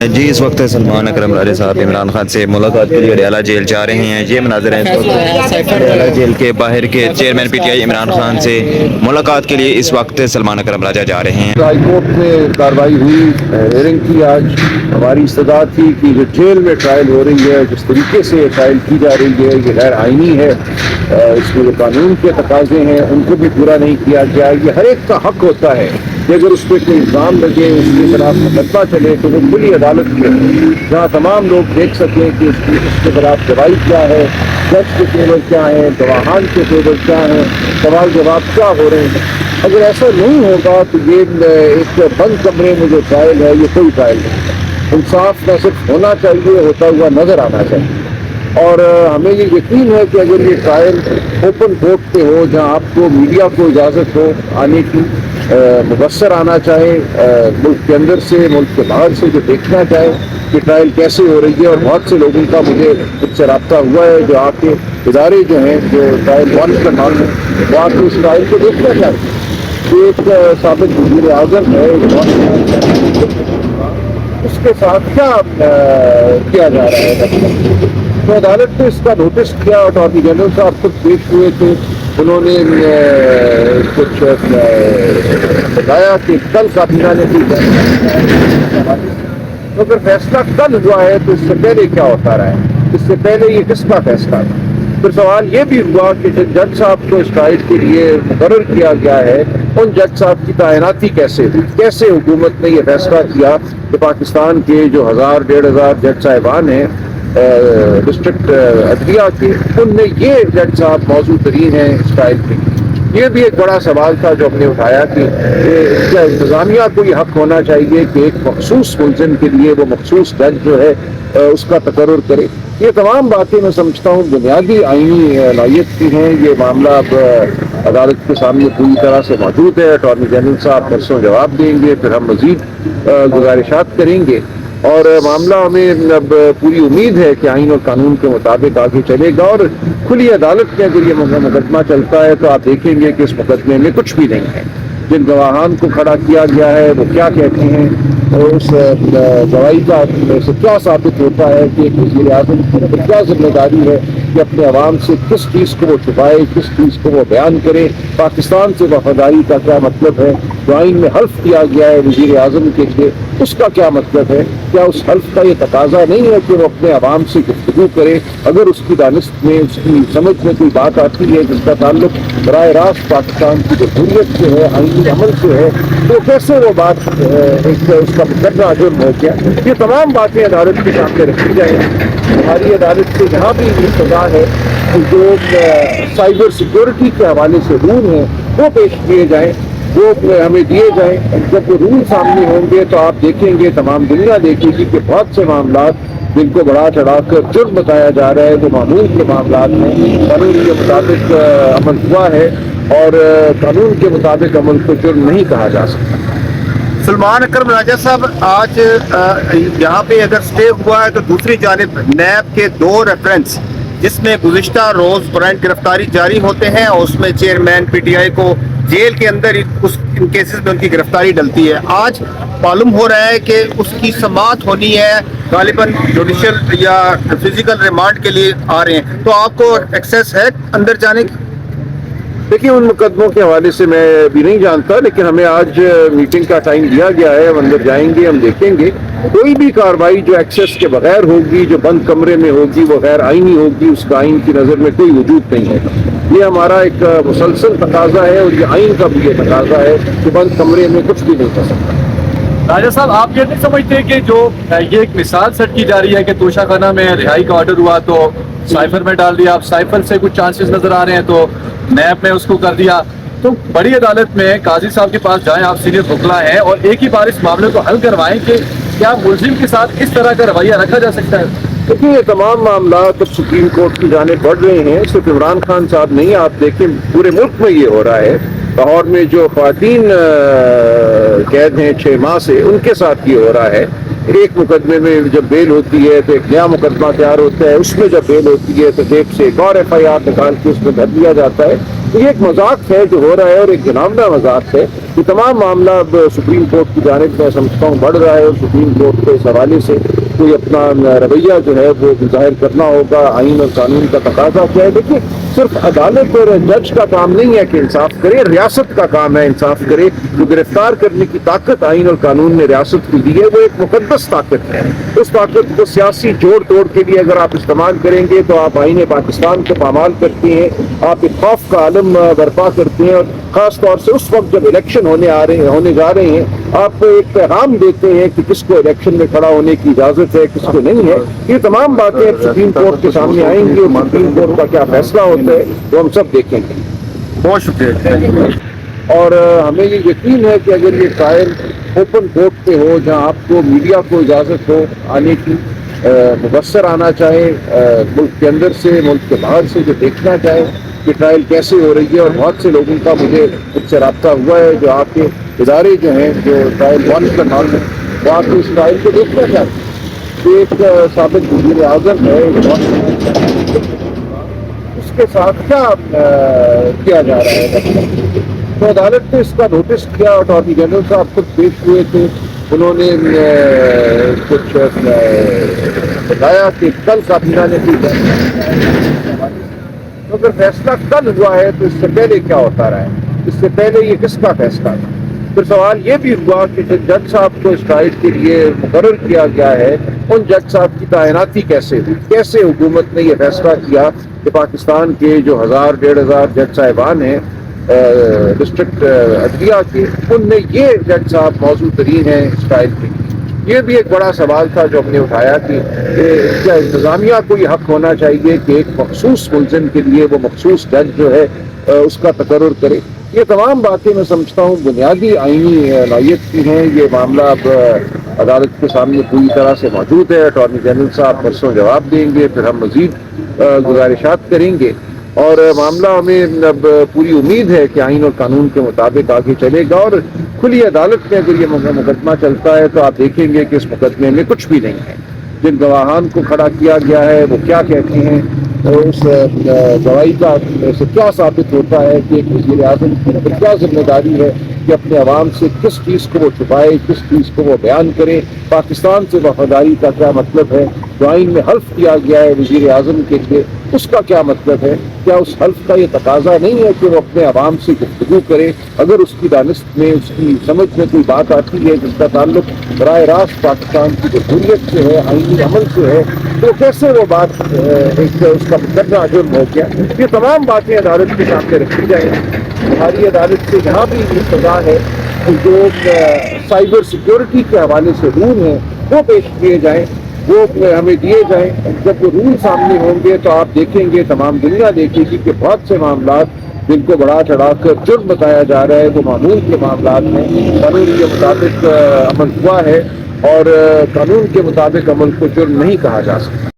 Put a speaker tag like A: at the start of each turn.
A: جی اس وقت سلمان اکرم راجہ صاحب عمران خان سے ملاقات کے لیے اڈیالہ جیل جا رہے ہیں. یہ مناظر ہیں اڈیالہ جیل کے باہر کے chairman P T I Imran Khan سے ملاقات کے لیے اس وقت سلمان اکرم راجہ جا رہے ہیں.
B: ہائی کورٹ میں کارروائی ہوئی، ہیئرنگ کی. آج ہماری استدعا تھی کہ جو جیل میں ٹرائل ہو رہی ہے، جس طریقے سے ٹرائل کی جا رہی ہے، یہ غیر آئینی ہے. اس میں جو قانون کے تقاضے ہیں ان کو بھی پورا نہیں کیا گیا. یہ ہر ایک کا حق ہوتا ہے کہ اگر اس پہ کوئی الزام لگے، اس کے خلاف مقدمہ چلے تو وہ کھلی عدالت میں جہاں تمام لوگ دیکھ سکیں کہ اس کے خلاف گواہی کیا ہے، جج کے فیور کیا ہے، گواہان کے فیور کیا ہیں، سوال جواب کیا ہو رہے ہیں. اگر ایسا نہیں ہوگا تو یہ ایک بند کمرے میں جو ٹرائل ہے یہ کوئی ٹرائل نہیں ہے. انصاف نہ صرف ہونا چاہیے، ہوتا ہوا نظر آنا چاہیے. اور ہمیں یہ یقین ہے کہ اگر یہ ٹرائل اوپن کورٹ پہ ہو، جہاں آپ کو میڈیا کو اجازت ہو آنے کی، مبصر آنا چاہے ملک کے اندر سے، ملک کے باہر سے، جو دیکھنا چاہے کہ ٹرائل کیسے ہو رہی ہے. اور بہت سے لوگوں کا مجھے اس سے رابطہ ہوا ہے جو آپ کے ادارے جو ہیں، جو ٹرائل وان کا نام ہے، وہ آپ کو اس ٹرائل کو دیکھنا چاہیے. ایک سابق وزیر اعظم ہے، اس کے ساتھ کیا کیا جا رہا ہے. تو عدالت نے اس کا نوٹس کیا. اٹارنی جنرل صاحب خود پیش ہوئے تھے، انہوں نے کچھ بتایا کہ کل کابینہ نے بھی. تو اگر فیصلہ کل ہوا ہے تو اس سے پہلے کیا ہوتا رہا ہے؟ اس سے پہلے یہ کس کا فیصلہ تھا؟ پھر سوال یہ بھی ہوا کہ جن جج صاحب کو اس ٹرائل کے لیے مقرر کیا گیا ہے، ان جج صاحب کی تعیناتی کیسے ہوئی؟ کیسے حکومت نے یہ فیصلہ کیا کہ پاکستان کے جو 1000-1500 جج صاحبان ہیں ڈسٹرکٹ عدلیہ کے، ان میں یہ جج صاحب موضوع ترین ہیں اس ٹرائل کے. یہ بھی ایک بڑا سوال تھا جو ہم نے اٹھایا کہ کیا انتظامیہ کو یہ حق ہونا چاہیے کہ ایک مخصوص ملزم کے لیے وہ مخصوص جج جو ہے اس کا تقرر کرے. یہ تمام باتیں میں سمجھتا ہوں بنیادی آئینی نوعیت کی ہیں. یہ معاملہ اب عدالت کے سامنے پوری طرح سے موجود ہے. اٹارنی جنرل صاحب پرسوں جواب دیں گے، پھر ہم مزید گزارشات کریں گے. اور معاملہ ہمیں اب پوری امید ہے کہ آئین اور قانون کے مطابق آگے چلے گا. اور کھلی عدالت میں اگر یہ مقدمہ چلتا ہے تو آپ دیکھیں گے کہ اس مقدمے میں کچھ بھی نہیں ہے. جن گواہان کو کھڑا کیا گیا ہے وہ کیا کہتے ہیں، اور اس گواہی کا سے کیا ثابت ہوتا ہے کہ ایک وزیر اعظم کی کیا ذمہ داری ہے کہ اپنے عوام سے کس چیز کو وہ چھپائے، کس چیز کو وہ بیان کرے. پاکستان سے وفاداری کا کیا مطلب ہے؟ جو آئین میں حلف کیا گیا ہے وزیر اعظم کے لیے، اس کا کیا مطلب ہے؟ کیا اس حلف کا یہ تقاضا نہیں ہے کہ وہ اپنے عوام سے گفتگو کرے؟ اگر اس کی دانست میں، اس کی سمجھ میں کوئی بات آتی ہے جس کا تعلق براہ راست پاکستان کی جمہوریت سے ہے، آئینی عمل سے ہے، تو کیسے وہ بات ایک اس کا مقدمہ جرم ہو گیا؟ یہ تمام باتیں عدالت کے سامنے رکھی جائیں. ہماری عدالت سے یہاں بھی سزا ہے جو سائبر سیکورٹی کے حوالے سے رول ہیں وہ پیش کیے جائیں، وہ ہمیں دیے جائیں. جب وہ رول سامنے ہوں گے تو آپ دیکھیں گے، تمام دنیا دیکھے گی کہ بہت سے معاملات جن کو بڑھا چڑھا کر جرم بتایا جا رہا ہے وہ معمول کے معاملات ہیں. قانون کے مطابق عمل ہوا ہے اور قانون کے مطابق عمل کو جرم نہیں کہا جا سکتا.
C: سلمان اکرم راجہ صاحب، آج یہاں پہ اگر سٹے ہوا ہے تو دوسری جانب نیب کے 2 ریفرنس جس میں گزشتہ روز برائنٹ گرفتاری جاری ہوتے ہیں اور اس میں چیئرمین پی ٹی آئی کو جیل کے اندر ان کیسز میں ان کی گرفتاری ڈلتی ہے. آج معلوم ہو رہا ہے کہ اس کی سماعت ہونی ہے، غالباً جوڈیشل یا فزیکل ریمانڈ کے لیے آ رہے ہیں. تو آپ کو ایکسیس ہے اندر جانے کی؟
B: دیکھیے ان مقدموں کے حوالے سے میں بھی نہیں جانتا، لیکن ہمیں آج میٹنگ کا ٹائم دیا گیا ہے. ہم اندر جائیں گے، ہم دیکھیں گے. کوئی بھی کارروائی جو ایکسیس کے بغیر ہوگی، جو بند کمرے میں ہوگی، وہ غیر آئینی ہوگی. اس کا آئین کی نظر میں کوئی وجود نہیں ہے. یہ ہمارا ایک مسلسل تقاضا ہے اور یہ آئین کا بھی یہ تقاضا ہے کہ بند کمرے میں کچھ بھی نہیں کر سکتا.
D: راجہ صاحب، آپ یہ نہیں سمجھتے کہ جو یہ ایک مثال سیٹ کی جا رہی ہے کہ توشہ خانہ میں رہائی کا آرڈر ہوا تو سائفر میں ڈال دیا، اب سائفر سے کچھ چانسز نظر آ رہے ہیں تو نیب میں اس کو کر دیا، تو بڑی عدالت میں قاضی صاحب کے پاس جائیں، آپ سینئر وکلا ہیں، اور ایک ہی بار اس معاملے کو حل کروائیں کہ کیا ملزم کے ساتھ اس طرح کا رویہ رکھا جا سکتا ہے؟
B: دیکھیے یہ تمام معاملات اب سپریم کورٹ کی جانب بڑھ رہے ہیں. صرف عمران خان صاحب نہیں، آپ دیکھیں پورے ملک میں یہ ہو رہا ہے. لاہور میں جو خواتین قید ہیں 6 ماہ سے، ان کے ساتھ یہ ہو رہا ہے. ایک مقدمے میں جب بیل ہوتی ہے تو ایک نیا مقدمہ تیار ہوتا ہے، اس میں جب بیل ہوتی ہے تو دیکھ سے ایک اور ایف آئی آر نکال کے اس میں بھر دیا جاتا ہے. یہ ایک مذاق ہے جو ہو رہا ہے اور ایک گناونا مذاق ہے. یہ تمام معاملہ اب سپریم کورٹ کی جانب میں سمجھتا ہوں بڑھ رہا ہے اور سپریم کورٹ کے اس حوالے سے کوئی اپنا رویہ جو ہے وہ ظاہر کرنا ہوگا. آئین اور قانون کا تقاضا کیا ہے؟ دیکھیے صرف عدالت اور جج کا کام نہیں ہے کہ انصاف کرے, ریاست کا کام ہے انصاف کرے. جو گرفتار کرنے کی طاقت آئین اور قانون نے ریاست کو دی ہے وہ ایک مقدس طاقت ہے. اس طاقت کو سیاسی جوڑ توڑ کے لیے اگر آپ استعمال کریں گے تو آپ آئین پاکستان کو پامال کرتے ہیں, آپ ایک خوف کا عالم برپا کرتے ہیں. اور خاص طور سے اس وقت جب الیکشن ہونے جا رہے ہیں آپ ایک پیغام دیتے ہیں کہ کس کو الیکشن میں کھڑا ہونے کی اجازت ہے, کس کو نہیں ہے. یہ تمام باتیں اب سپریم کورٹ کے سامنے آئیں گی اور سپریم کورٹ کا کیا فیصلہ ہوتا ہے وہ ہم سب دیکھیں گے.
C: بہت شکریہ.
B: اور ہمیں یہ یقین ہے کہ اگر یہ ٹرائل اوپن کورٹ پہ ہو جہاں آپ کو میڈیا کو اجازت ہو آنے کی, مبصر آنا چاہے ملک کے اندر سے ملک کے باہر سے, جو دیکھنا چاہے کہ ٹرائل کیسے ہو رہی ہے. اور بہت سے لوگوں کا مجھے مجھ سے رابطہ ہوا ہے جو آپ کے ادارے جو ہیں جو ٹرائل واچ کا نام ہے وہ آپ اس ٹرائل کو دیکھنا چاہتے ہیں. ایک سابق وزیر اعظم ہے, اس کے ساتھ کیا جا رہا ہے. تو عدالت نے اس کا نوٹس کیا. اٹارنی جنرل صاحب خود پیش ہوئے تھے, انہوں نے کچھ بتایا کہ کل کابینہ نے کی تو اگر فیصلہ کل ہوا ہے تو اس سے پہلے کیا ہوتا رہا ہے, اس سے پہلے یہ کس کا فیصلہ تھا. پھر سوال یہ بھی ہوا کہ جن جج صاحب کو اس ٹرائل کے لیے مقرر کیا گیا ہے ان جج صاحب کی تعیناتی کیسے ہوئی, کیسے حکومت نے یہ فیصلہ کیا کہ پاکستان کے جو 1000-1500 جج صاحبان ہیں ڈسٹرکٹ عدلیہ کے, ان میں یہ جج صاحب موضوع ترین ہیں اس ٹرائل کے. یہ بھی ایک بڑا سوال تھا جو ہم نے اٹھایا کہ کیا انتظامیہ کو یہ حق ہونا چاہیے کہ ایک مخصوص ملزم کے لیے وہ مخصوص جج جو ہے اس کا تقرر کرے. یہ تمام باتیں میں سمجھتا ہوں بنیادی آئینی نوعیت کی ہیں. یہ معاملہ اب عدالت کے سامنے پوری طرح سے موجود ہے. اٹارنی جنرل صاحب پرسوں جواب دیں گے, پھر ہم مزید گزارشات کریں گے. اور معاملہ ہمیں اب پوری امید ہے کہ آئین اور قانون کے مطابق آگے چلے گا. اور کھلی عدالت میں اگر یہ مقدمہ چلتا ہے تو آپ دیکھیں گے کہ اس مقدمے میں کچھ بھی نہیں ہے. جن گواہان کو کھڑا کیا گیا ہے وہ کیا کہتے ہیں, اور اس گواہی کا سے کیا ثابت ہوتا ہے کہ ایک وزیر اعظم کی کیا ذمہ داری ہے کہ اپنے عوام سے کس چیز کو وہ چھپائے, کس چیز کو وہ بیان کرے. پاکستان سے وفاداری کا کیا مطلب ہے, جو آئین میں حلف کیا گیا ہے وزیر اعظم کے لیے اس کا کیا مطلب ہے. کیا اس حلف کا یہ تقاضا نہیں ہے کہ وہ اپنے عوام سے گفتگو کرے, اگر اس کی دانست میں اس کی سمجھ میں کوئی بات آتی ہے جس کا تعلق براہ راست پاکستان کی جمہوریت سے ہے, آئینی عمل سے ہے, تو کیسے وہ بات ایک اس کا مقدمہ جرم ہو گیا. یہ تمام باتیں عدالت کے سامنے رکھی جائیں. ہماری عدالت سے جہاں بھی یہ سزا ہے جو سائبر سیکیورٹی کے حوالے سے رول ہیں وہ پیش کیے جائیں, وہ ہمیں دیے جائیں. جب وہ رول سامنے ہوں گے تو آپ دیکھیں گے, تمام دنیا دیکھے گی کہ بہت سے معاملات جن کو بڑھا چڑھا کر جرم بتایا جا رہا ہے وہ معمول کے معاملات ہیں. قانون کے مطابق عمل ہوا ہے اور قانون کے مطابق عمل کو جرم نہیں کہا جا سکتا.